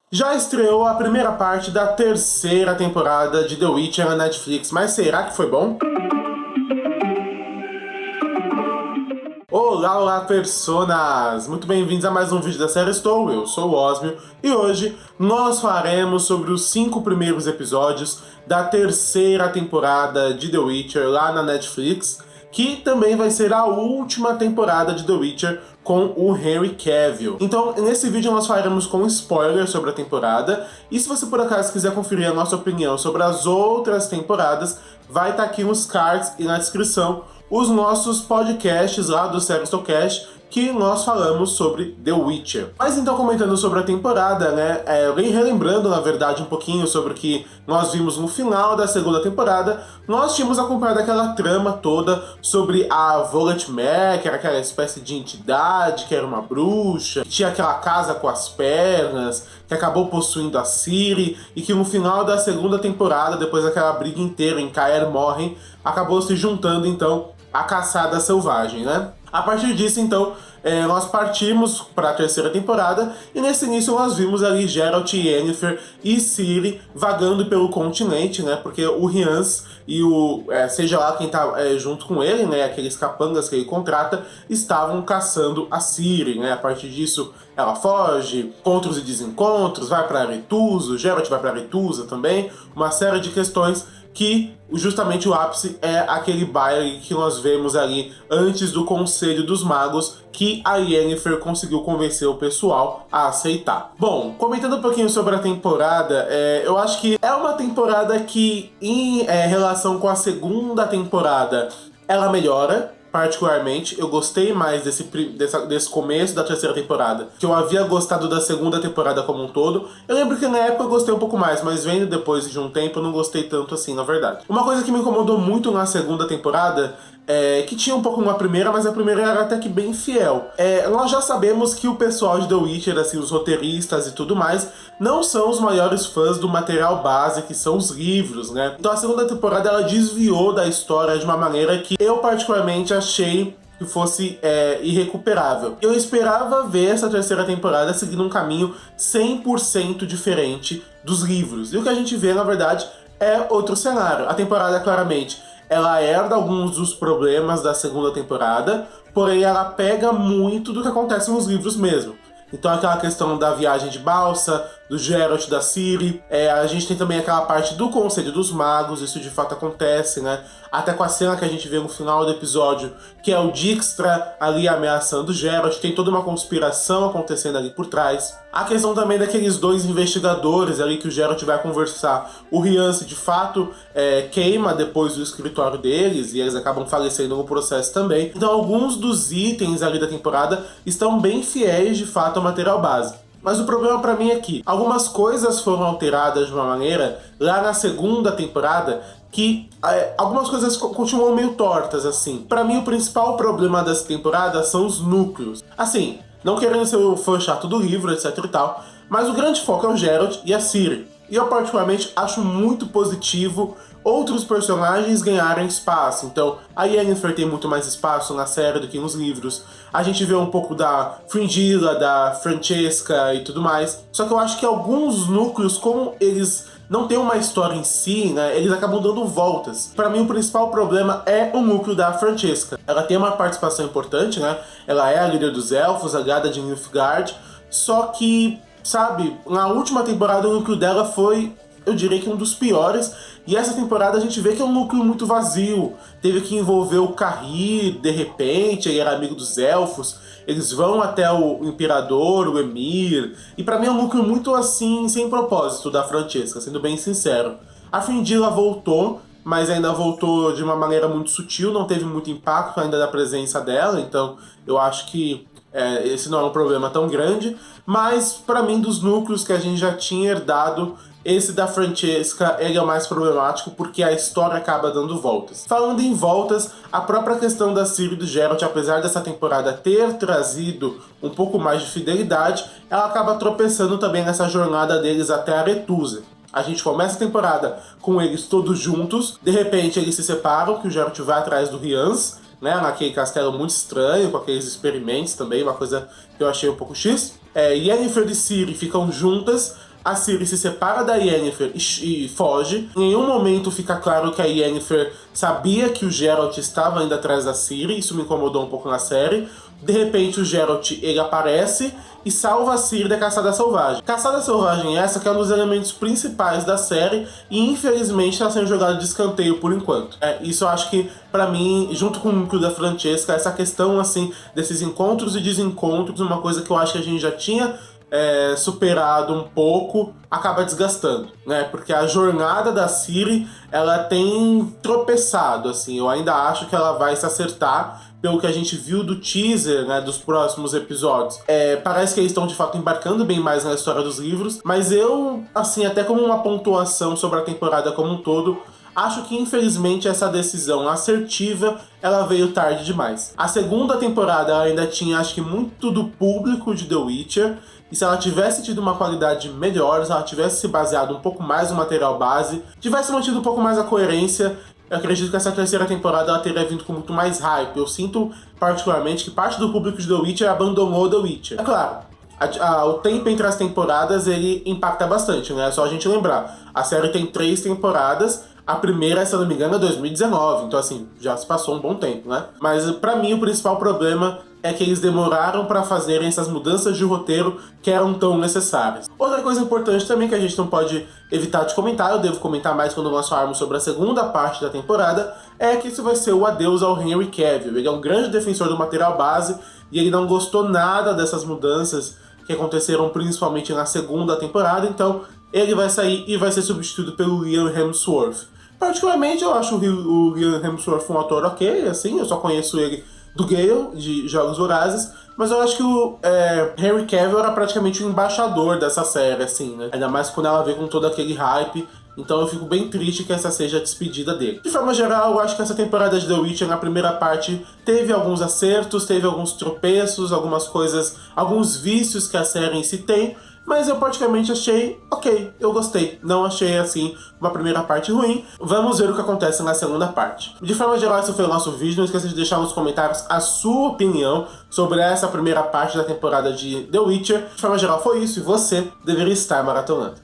Já estreou a primeira parte da terceira temporada de The Witcher na Netflix, mas será que foi bom? Olá, olá, personas! Muito bem-vindos a mais um vídeo da série Estou, eu sou o Osmio, e hoje nós falaremos sobre os 5 primeiros episódios da terceira temporada de The Witcher lá na Netflix, que também vai ser a última temporada de The Witcher com o Henry Cavill. Então, nesse vídeo nós falaremos com spoilers sobre a temporada, e se você por acaso quiser conferir a nossa opinião sobre as outras temporadas, vai estar aqui nos cards e na descrição os nossos podcasts lá do Seristocast, que nós falamos sobre The Witcher. Mas então, comentando sobre a temporada, né, bem relembrando, na verdade, um pouquinho sobre o que nós vimos no final da segunda temporada, nós tínhamos acompanhado aquela trama toda sobre a Volantmer, que era aquela espécie de entidade, que era uma bruxa, que tinha aquela casa com as pernas, que acabou possuindo a Ciri, e que no final da segunda temporada, depois daquela briga inteira em Kaer Morhen, acabou se juntando, então, a Caçada Selvagem, né? A partir disso, então, nós partimos para a terceira temporada, e nesse início nós vimos ali Geralt, Yennefer e Ciri vagando pelo continente, né? Porque o Rians e seja lá quem tá junto com ele, né? Aqueles capangas que ele contrata, estavam caçando a Ciri, né? A partir disso, ela foge, encontros e desencontros, vai para Aretusa, Geralt vai para Aretusa também, uma série de questões que justamente o ápice é aquele baile que nós vemos ali antes do Conselho dos Magos, que a Yennefer conseguiu convencer o pessoal a aceitar. Bom, comentando um pouquinho sobre a temporada, eu acho que é uma temporada que, em relação com a segunda temporada, ela melhora. Particularmente, eu gostei mais desse começo da terceira temporada, que eu havia gostado da segunda temporada como um todo. Eu lembro que na época eu gostei um pouco mais, mas vendo depois de um tempo eu não gostei tanto assim, na verdade. Uma coisa que me incomodou muito na segunda temporada que tinha um pouco na primeira, mas a primeira era até que bem fiel. Nós já sabemos que o pessoal de The Witcher, assim, os roteiristas e tudo mais, não são os maiores fãs do material base, que são os livros, né? Então a segunda temporada ela desviou da história de uma maneira que eu particularmente achei que fosse irrecuperável. Eu esperava ver essa terceira temporada seguindo um caminho 100% diferente dos livros. E o que a gente vê, na verdade, é outro cenário. A temporada, claramente, ela herda alguns dos problemas da segunda temporada, porém ela pega muito do que acontece nos livros mesmo. Então aquela questão da viagem de balsa, do Geralt, da Ciri, a gente tem também aquela parte do Conselho dos Magos, isso de fato acontece, né? Até com a cena que a gente vê no final do episódio, que é o Dijkstra ali ameaçando o Geralt, tem toda uma conspiração acontecendo ali por trás. A questão também daqueles dois investigadores ali que o Geralt vai conversar. O Riance, de fato, queima depois do escritório deles, e eles acabam falecendo no processo também. Então alguns dos itens ali da temporada estão bem fiéis, de fato, ao material base. Mas o problema pra mim é que algumas coisas foram alteradas de uma maneira lá na segunda temporada que algumas coisas continuam meio tortas, assim. Pra mim, o principal problema dessa temporada são os núcleos. Assim, não querendo ser o fã chato do livro, etc e tal, mas o grande foco é o Geralt e a Ciri. E eu particularmente acho muito positivo outros personagens ganharem espaço. Então, a Yennefer tem muito mais espaço na série do que nos livros. A gente vê um pouco da Fringilla, da Francesca e tudo mais. Só que eu acho que alguns núcleos, como eles não têm uma história em si, né, eles acabam dando voltas. Pra mim, o principal problema é o núcleo da Francesca. Ela tem uma participação importante, né? Ela é a líder dos elfos, a guarda de Nilfgaard. Só que, sabe, na última temporada o núcleo dela foi, eu diria que um dos piores, e essa temporada a gente vê que é um núcleo muito vazio. Teve que envolver o Cahir, de repente, ele era amigo dos elfos, eles vão até o Imperador, o Emir, e pra mim é um núcleo muito assim, sem propósito da Francesca, sendo bem sincero. A Fringilla voltou, mas ainda voltou de uma maneira muito sutil, não teve muito impacto ainda da presença dela, então eu acho que esse não é um problema tão grande, mas pra mim dos núcleos que a gente já tinha herdado, esse da Francesca, ele é o mais problemático porque a história acaba dando voltas. Falando em voltas, a própria questão da Ciri e do Geralt, apesar dessa temporada ter trazido um pouco mais de fidelidade, ela acaba tropeçando também nessa jornada deles até Aretusa. A gente começa a temporada com eles todos juntos, de repente eles se separam, que o Geralt vai atrás do Rians, né, naquele castelo muito estranho, com aqueles experimentos também, uma coisa que eu achei um pouco X. Yennefer e Ciri ficam juntas, a Ciri se separa da Yennefer e foge. Em nenhum momento fica claro que a Yennefer sabia que o Geralt estava indo atrás da Ciri, isso me incomodou um pouco na série. De repente o Geralt, ele aparece e salva a Ciri da caçada selvagem. Caçada selvagem essa que é um dos elementos principais da série e infelizmente está sendo jogado de escanteio por enquanto. Isso eu acho que, pra mim, junto com o da Francesca, essa questão assim desses encontros e desencontros, uma coisa que eu acho que a gente já tinha superado um pouco, acaba desgastando, né? Porque a jornada da Ciri, ela tem tropeçado, assim. Eu ainda acho que ela vai se acertar pelo que a gente viu do teaser, né, dos próximos episódios. Parece que eles estão, de fato, embarcando bem mais na história dos livros, mas eu, assim, até como uma pontuação sobre a temporada como um todo, acho que, infelizmente, essa decisão assertiva, ela veio tarde demais. A segunda temporada ela ainda tinha, acho que, muito do público de The Witcher, e se ela tivesse tido uma qualidade melhor, se ela tivesse se baseado um pouco mais no material base, tivesse mantido um pouco mais a coerência, eu acredito que essa terceira temporada ela teria vindo com muito mais hype. Eu sinto, particularmente, que parte do público de The Witcher abandonou The Witcher. É claro, o tempo entre as temporadas, ele impacta bastante, né? É só a gente lembrar. A série tem 3 temporadas, a primeira, se eu não me engano, é 2019, então assim, já se passou um bom tempo, né? Mas pra mim o principal problema é que eles demoraram pra fazerem essas mudanças de roteiro que eram tão necessárias. Outra coisa importante também que a gente não pode evitar de comentar, eu devo comentar mais quando nós falarmos sobre a segunda parte da temporada, é que isso vai ser o adeus ao Henry Cavill. Ele é um grande defensor do material base e ele não gostou nada dessas mudanças que aconteceram principalmente na segunda temporada, então ele vai sair e vai ser substituído pelo Liam Hemsworth. Particularmente, eu acho o Liam Hemsworth um ator ok, assim, eu só conheço ele do Gale, de Jogos Vorazes, mas eu acho que o Henry Cavill era praticamente o embaixador dessa série, assim, né? Ainda mais quando ela veio com todo aquele hype, então eu fico bem triste que essa seja a despedida dele. De forma geral, eu acho que essa temporada de The Witcher, na primeira parte, teve alguns acertos, teve alguns tropeços, algumas coisas, alguns vícios que a série em si tem, mas eu praticamente achei ok, eu gostei. Não achei, assim, uma primeira parte ruim. Vamos ver o que acontece na segunda parte. De forma geral, esse foi o nosso vídeo. Não esqueça de deixar nos comentários a sua opinião sobre essa primeira parte da temporada de The Witcher. De forma geral, foi isso e você deveria estar maratonando.